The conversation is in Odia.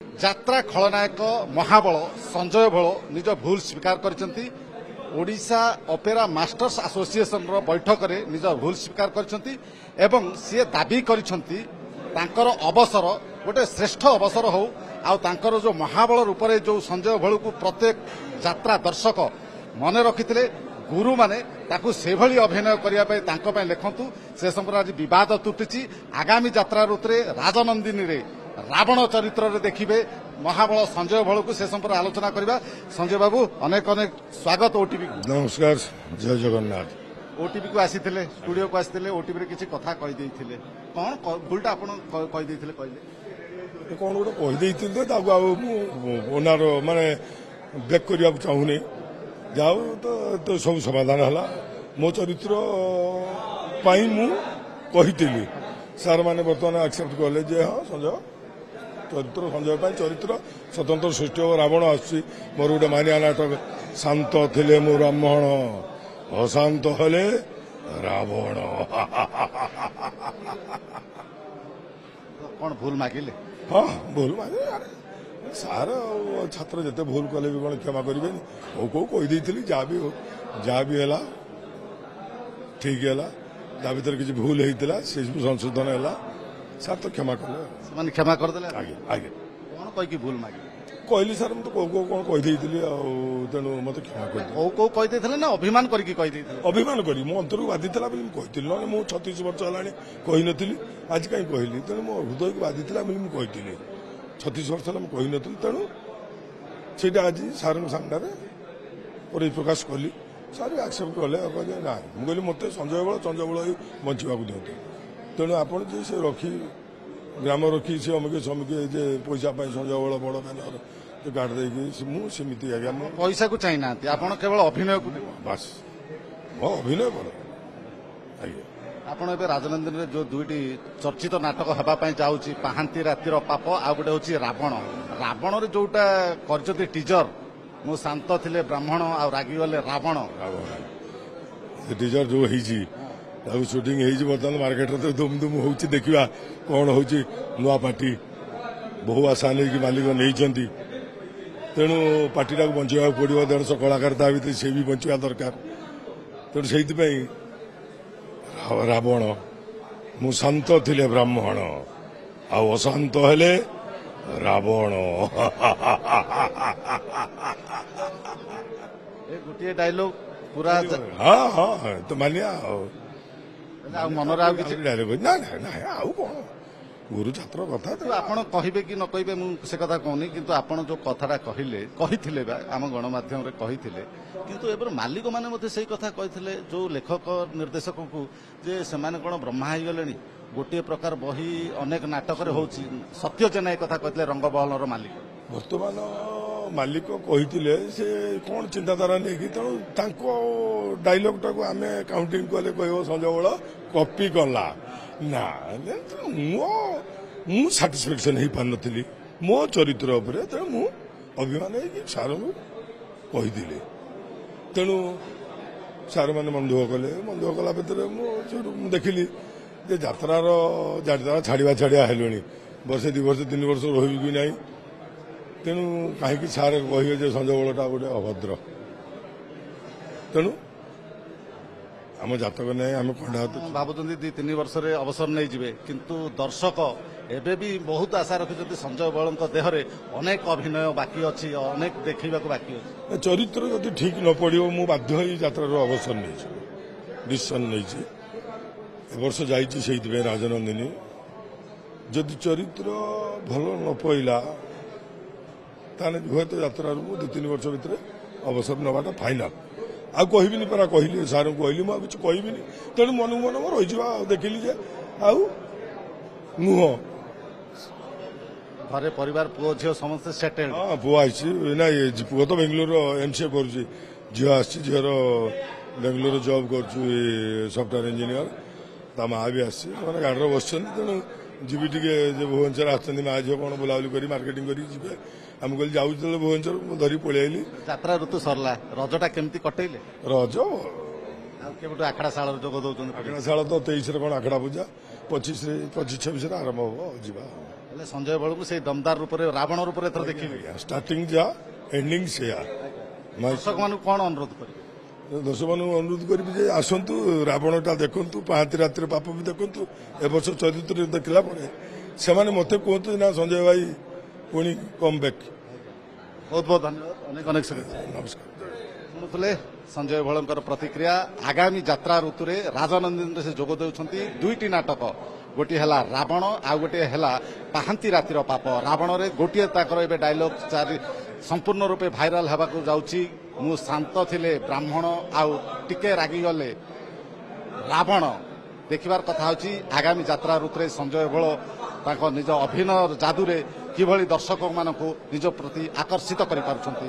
ଯାତ୍ରା ଖଳନାୟକ ମହାବଳ ସଞ୍ଜୟ ବଳ ନିଜ ଭୁଲ ସ୍ୱୀକାର କରିଛନ୍ତି। ଓଡ଼ିଶା ଅପେରା ମାଷ୍ଟର୍ସ ଆସୋସିଏସନର ବୈଠକରେ ନିଜ ଭୁଲ ସ୍ୱୀକାର କରିଛନ୍ତି ଏବଂ ସିଏ ଦାବି କରିଛନ୍ତି ତାଙ୍କର ଅବସର ଗୋଟେ ଶ୍ରେଷ୍ଠ ଅବସର ହଉ ଆଉ ତାଙ୍କର ଯୋଉ ମହାବଳ ରୂପରେ ଯୋଉ ସଞ୍ଜୟ ବଳକୁ ପ୍ରତ୍ୟେକ ଯାତ୍ରା ଦର୍ଶକ ମନେ ରଖିଥିଲେ ଗୁରୁମାନେ ତାକୁ ସେଭଳି ଅଭିନୟ କରିବା ପାଇଁ ତାଙ୍କ ପାଇଁ ଲେଖନ୍ତୁ। ସେ ସମ୍ପର୍କରେ ଆଜି ବିବାଦ ତୁଟିଛି। ଆଗାମୀ ଯାତ୍ରା ଋତୁରେ ରାଜନନ୍ଦିନୀରେ ରାବଣ ଚରିତ୍ରରେ ଦେଖିବେ ମହାବଳ ସଞ୍ଜୟ ବଳକୁ। ସେ ସମ୍ପର୍କରେ ଆଲୋଚନା କରିବା। ସଞ୍ଜୟ ବାବୁ ଅନେକ ଅନେକ ସ୍ୱାଗତ ଓଟିଭି। ନମସ୍କାର, ଜୟ ଜଗନ୍ନାଥ। ଓଟିଭି କୁ ଆସିଥିଲେ, ଷ୍ଟୁଡିଓକୁ ଆସିଥିଲେ, ଓଟିଭିରେ କିଛି କଥା କହିଦେଇଥିଲେ। କଣ ଭୁଲଟା ଆପଣ କହିଦେଇଥିଲେ କହିଲେ? କଣ ଗୋଟେ କହିଦେଇଥିଲି ତ ତାକୁ ଆଉ ମୁଁ ଓନାର ମାନେ ବ୍ରେକ୍ କରିବାକୁ ଚାହୁଁନି। ଯାଉ ତ ସବୁ ସମାଧାନ ହେଲା। ମୋ ଚରିତ୍ର ପାଇଁ ମୁଁ କହିଥିଲି, ସାର୍ ମାନେ ବର୍ତ୍ତମାନ ଆକ୍ସେପ୍ଟ କଲେ ଯେ ହଁ ସଞ୍ଜୟ ଚରିତ୍ର ସଞ୍ଜୟ ପାଇଁ ଚରିତ୍ର ସ୍ୱତନ୍ତ୍ର ସୃଷ୍ଟି ହେବ। ରାବଣ ଆସୁଛି, ମୋର ଗୋଟେ ମାନିଆ ନାଟକ। ଶାନ୍ତ ଥିଲେ ମୁଁ ବ୍ରାହ୍ମଣ, ଅଶାନ୍ତ ହେଲେ ରାବଣ। କଣ ଭୁଲ ମାଗିଲେ? ହଁ ଭୁଲ ମାନେ ସାର୍ ଆଉ ଛାତ୍ର ଯେତେ ଭୁଲ କଲେ ବି କଣ କ୍ଷମା କରିବେନି? କୋଉ କହିଦେଇଥିଲି ଯାହା ବି ହେଲା ଠିକ ହେଲା। ତା ଭିତରେ କିଛି ଭୁଲ ହେଇଥିଲା ସେ ସବୁ ସଂଶୋଧନ ହେଲା। ସାର୍ ତ କ୍ଷମା କଲେ। ସେମାନେ କ୍ଷମା କରିଦେଲେ? ଆଜ୍ଞା ଆଜ୍ଞା। କଣ କହିକି ଭୁଲ ମାଗିଲେ? କହିଲି ସାର୍ ମୁଁ ତ କୋଉ କଣ କହିଦେଇଥିଲି ଆଉ ତେଣୁ ମତେ କ୍ଷମା କରିଦେଲେ। କୋଉ କହିଦେଇଥିଲେ ନା ଅଭିମାନ କରିକି କହିଦେଇଥିଲେ? ଅଭିମାନ କରି ମୋ ଅନ୍ତରକୁ ବାଧିଥିଲା ବୋଲି ମୁଁ କହିଥିଲି। ନହେଲେ ମୁଁ 36 ବର୍ଷ ହେଲାଣି କହିନଥିଲି। ଆଜି କାହିଁ କହିଲି? ତେଣୁ ମୋ ହୃଦୟକୁ ବାଧିଥିଲା ବୋଲି ମୁଁ କହିଥିଲି। 36 ବର୍ଷ ହେଲା ମୁଁ କହିନଥିଲି। ତେଣୁ ସେଇଟା ଆଜି ସାର୍ଙ୍କ ସାମ୍ନାରେ ପରିପ୍ରକାଶ କଲି। ସାର୍ ଆକ୍ସେପ୍ଟ କଲେ। କହିଲେ ନା, ମୁଁ କହିଲି ମୋତେ ସଞ୍ଜୟ ବଳ ହିଁ ବଞ୍ଚିବାକୁ ଦିଅନ୍ତୁ। ତେଣୁ ଆପଣ ଯେ ସେ ରଖି ଗ୍ରାମ ରଖି ସେ ଅମିକେ ସମିକେ ଯେ ପଇସା ପାଇଁ ସଞ୍ଜୟ ବଳ ବଡ଼ ମ୍ୟାନର କାର୍ଡ ଦେଇକି ମୁଁ ସେମିତି ଆଜ୍ଞା ମୁଁ ପଇସାକୁ ଚାହିଁନାହାନ୍ତି, ଆପଣ କେବଳ ଅଭିନୟକୁ ବାସ୍ ମୋ ଅଭିନୟ କର ଆଜ୍ଞା। ଆପଣ ଏବେ ରାଜନନ୍ଦିନୀରେ ଯୋଉ ଦୁଇଟି ଚର୍ଚ୍ଚିତ ନାଟକ ହେବା ପାଇଁ ଯାଉଛି, ପାହାନ୍ତି ରାତିର ପାପ ଆଉ ଗୋଟେ ହଉଛି ରାବଣ। ରାବଣରେ ଯୋଉଟା କରିଛନ୍ତି ଟିଜର, ମୁଁ ଶାନ୍ତ ଥିଲେ ବ୍ରାହ୍ମଣ ଆଉ ରାଗିଗଲେ ରାବଣ। ଟିଜର ଯୋଉ ହେଇଛି ତାକୁ ସୁଟିଂ ହେଇଛି, ବର୍ତ୍ତମାନ ମାର୍କେଟରେ ତ ଧୁମ୍ ଧୁମ୍ ହଉଛି। ଦେଖିବା କଣ ହଉଛି। ନୂଆ ପାର୍ଟି ବହୁ ଆଶା ନେଇକି ମାଲିକ ନେଇଛନ୍ତି। ତେଣୁ ପାର୍ଟିଟାକୁ ବଞ୍ଚେଇବାକୁ ପଡ଼ିବ। 150 କଳାକାର ତା ଭିତରେ ସେ ବି ବଞ୍ଚିବା ଦରକାର। ତେଣୁ ସେଇଥିପାଇଁ ରାବଣ, ମୁଁ ଶାନ୍ତ ଥିଲେ ବ୍ରାହ୍ମଣ ଆଉ ଅଶାନ୍ତ ହେଲେ ରାବଣ। ଏ ଗୋଟିଏ ଡାଇଲଗ ପୁରା ହଁ ତ ମାନିଆ ଆଉ ମନରେ ଆଉ କିଛି ଡାଇଲଗ ନା ଆଉ କଣ ଗୁରୁ ଛାତ୍ର କଥା। ଆପଣ କହିବେ କି ନ କହିବେ ମୁଁ ସେ କଥା କହୁନି, କିନ୍ତୁ ଆପଣ ଯୋଉ କଥାଟା କହିଥିଲେ ବା ଆମ ଗଣମାଧ୍ୟମରେ କହିଥିଲେ, କିନ୍ତୁ ଏବେ ମାଲିକ ମାନେ ମଧ୍ୟ ସେଇ କଥା କହିଥିଲେ ଯୋଉ ଲେଖକ ନିର୍ଦ୍ଦେଶକଙ୍କୁ ଯେ ସେମାନେ କଣ ବ୍ରହ୍ମା ହେଇଗଲେଣି। ଗୋଟିଏ ପ୍ରକାର ବହି ଅନେକ ନାଟକରେ ହଉଛି। ସତ୍ୟ ଜେନା ଏ କଥା କହିଥିଲେ, ରଙ୍ଗବହଲର ମାଲିକ। ବର୍ତ୍ତମାନ ମାଲିକ କହିଥିଲେ ସେ କଣ ଚିନ୍ତାଧାରା ନେଇକି, ତେଣୁ ତାଙ୍କ ଡାଇଲଗଟାକୁ ଆମେ କାଉଣ୍ଟିଂ କଲେ କହିବ ସଞ୍ଜୟ ବଳ କପି କଲା ନା। ମୁଁ ସାଟିସ୍ଫାକ୍ସନ ହେଇପାରିନଥିଲି ମୋ ଚରିତ୍ର ଉପରେ। ତେଣୁ ମୁଁ ଅଭିମାନ ହେଇକି ସାର୍ଙ୍କୁ କହିଥିଲି। ତେଣୁ ସାର୍ ମାନେ ମନ ଦୁଃଖ କଲେ। ମନ ଦୁଃଖ କଲା ଭିତରେ ମୁଁ ଦେଖିଲି ଯେ ଯାତ୍ରା ଛାଡ଼ିବା ହେଲୁଣି। ବର୍ଷେ 2 ବର୍ଷ 3 ବର୍ଷ ରହିବି କି ନାହିଁ। ତେଣୁ କାହିଁକି ସାର୍ କହିବେ ଯେ ସଞ୍ଜୟ ବଳଟା ଗୋଟେ ଅଭଦ୍ର। ତେଣୁ ଆମ ଜାତକ ନାହିଁ, ଆମେ ଖଣ୍ଡାହାତ ଭାବୁଛନ୍ତି 2-3 ବର୍ଷରେ ଅବସର ନେଇଯିବେ, କିନ୍ତୁ ଦର୍ଶକ ଏବେ ବି ବହୁତ ଆଶା ରଖିଛନ୍ତି ସଞ୍ଜୟ ବଳଙ୍କ ଦେହରେ ଅନେକ ଅଭିନୟ ବାକି ଅଛି, ଅନେକ ଦେଖିବାକୁ ବାକି ଅଛି। ଚରିତ୍ର ଯଦି ଠିକ ନ ପଡ଼ିବ ମୁଁ ବାଧ୍ୟ ହୋଇ ଯାତ୍ରାର ଅବସର ନେଇଛି, ଡିସିସନ ନେଇଛି। ଏବର୍ଷ ଯାଇଛି ସେଇଥିପାଇଁ ରାଜନନ୍ଦିନୀ। ଯଦି ଚରିତ୍ର ଭଲ ନ ପଇଲା ତାହେଲେ ହୁଏତ ଯାତ୍ରାରୁ ମୁଁ 2-3 ବର୍ଷ ଭିତରେ ଅବସର ନେବାଟା ଫାଇନାଲ। ଆଉ କହିବିନି ପରା, କହିଲି ସାର୍ଙ୍କୁ କହିଲି ମୁଁ ଆଉ କିଛି କହିବିନି। ତେଣୁ ମନକୁ ମନ ରହିଯିବା। ଆଉ ଦେଖିଲି ଯେ ଆଉ ନୁହଁ। ଘରେ ପରିବାର ପୁଅ ଝିଅ ସମସ୍ତେ ସେଟେଲ୍ଡ? ହଁ ପୁଅ ଆସିଛି ନା, ପୁଅ ତ ବେଙ୍ଗଲୋର MCA କରୁଛି। ଝିଅ ଆସିଛି, ଝିଅର ବେଙ୍ଗଲୋର ଜବ୍ କରୁଛୁ ସଫ୍ଟୱେୟାର ଇଞ୍ଜିନିୟର। ତା ମା ବି ଆସିଛି, ସେମାନେ ଗାଡ଼ିରେ ବସିଛନ୍ତି। ତେଣୁ ଯିବି ଟିକେ ଯେ ଭୁବନେଶ୍ୱର ଆସିଛନ୍ତି ମା ଝିଅ କଣ ବୁଲାବୁଲି କରି ମାର୍କେଟିଂ କରିକି ଯିବେ। ଆମେ କହିଲି ଯାଉଛି ଯେତେବେଳେ ଭୁବନେଶ୍ୱର ମୁଁ ଧରି ପଳେଇ ଆଇଲି। ଯାତ୍ରା ଋତୁ ସରିଲା, ରଜଟା କେମିତି କଟେଇଲେ? ରଜ ଆଉ କେବେଠୁ ଆଖଡ଼ା ଶାଳରେ ଯୋଗ ଦଉଛନ୍ତି? ଆଖଡ଼ା ଶାଳ ତ 23ରେ କଣ ଆଖଡ଼ା ପୂଜା, 25-26-27ରେ ଆରମ୍ଭ ହବ ଯିବା। ହେଲେ ସଞ୍ଜୟ ବଳକୁ ସେଇ ଦମଦାର ରୂପରେ ରାବଣ ରୂପରେ ଏଥର ଦେଖିବେ ଷ୍ଟାର୍ଟିଂ ଯା ଏଣ୍ଡିଂ ସେୟା ଦର୍ଶକମାନଙ୍କୁ କ'ଣ ଅନୁରୋଧ କରିବେ? ଦର୍ଶକମାନଙ୍କୁ ଅନୁରୋଧ କରିବି ଯେ ଆସନ୍ତୁ ରାବଣଟା ଦେଖନ୍ତୁ ପାହାନ୍ତି ରାତିରେ ପାପ ବି ଦେଖନ୍ତୁ ଏ ବର୍ଷ ଚରିତ୍ର ଦେଖିଲା ପରେ ସେମାନେ ମୋତେ କୁହନ୍ତୁ ନା ସଞ୍ଜୟ ଭାଇ ପୁଣି କମ୍ ବ୍ୟାକ୍। ବହୁତ ବହୁତ ଧନ୍ୟବାଦ, ଅନେକ ଅନେକ ଶୁଭେଚ୍ଛା। ନମସ୍କାର। ଶୁଣୁଥିଲେ ସଞ୍ଜୟ ଭୋଳଙ୍କର ପ୍ରତିକ୍ରିୟା। ଆଗାମୀ ଯାତ୍ରା ଋତୁରେ ରାଜନନ୍ଦିନରେ ସେ ଯୋଗ ଦେଉଛନ୍ତି ଦୁଇଟି ନାଟକ, ଗୋଟିଏ ହେଲା ରାବଣ ଆଉ ଗୋଟିଏ ହେଲା ପାହାନ୍ତି ରାତିର ପାପ। ରାବଣରେ ଗୋଟିଏ ତାଙ୍କର ଏବେ ଡାଇଲଗ ସମ୍ପୂର୍ଣ୍ଣ ରୂପେ ଭାଇରାଲ ହେବାକୁ ଯାଉଛି, ମୁଁ ଶାନ୍ତ ଥିଲେ ବ୍ରାହ୍ମଣ ଆଉ ଟିକେ ରାଗିଗଲେ ରାବଣ। ଦେଖିବାର କଥା ହେଉଛି ଆଗାମୀ ଯାତ୍ରା ଋତୁରେ ସଞ୍ଜୟ ଭୋଳ ତାଙ୍କ ନିଜ ଅଭିନୟ ଯାଦୁରେ କିଭଳି ଦର୍ଶକମାନଙ୍କୁ ନିଜ ପ୍ରତି ଆକର୍ଷିତ କରିପାରୁଛନ୍ତି।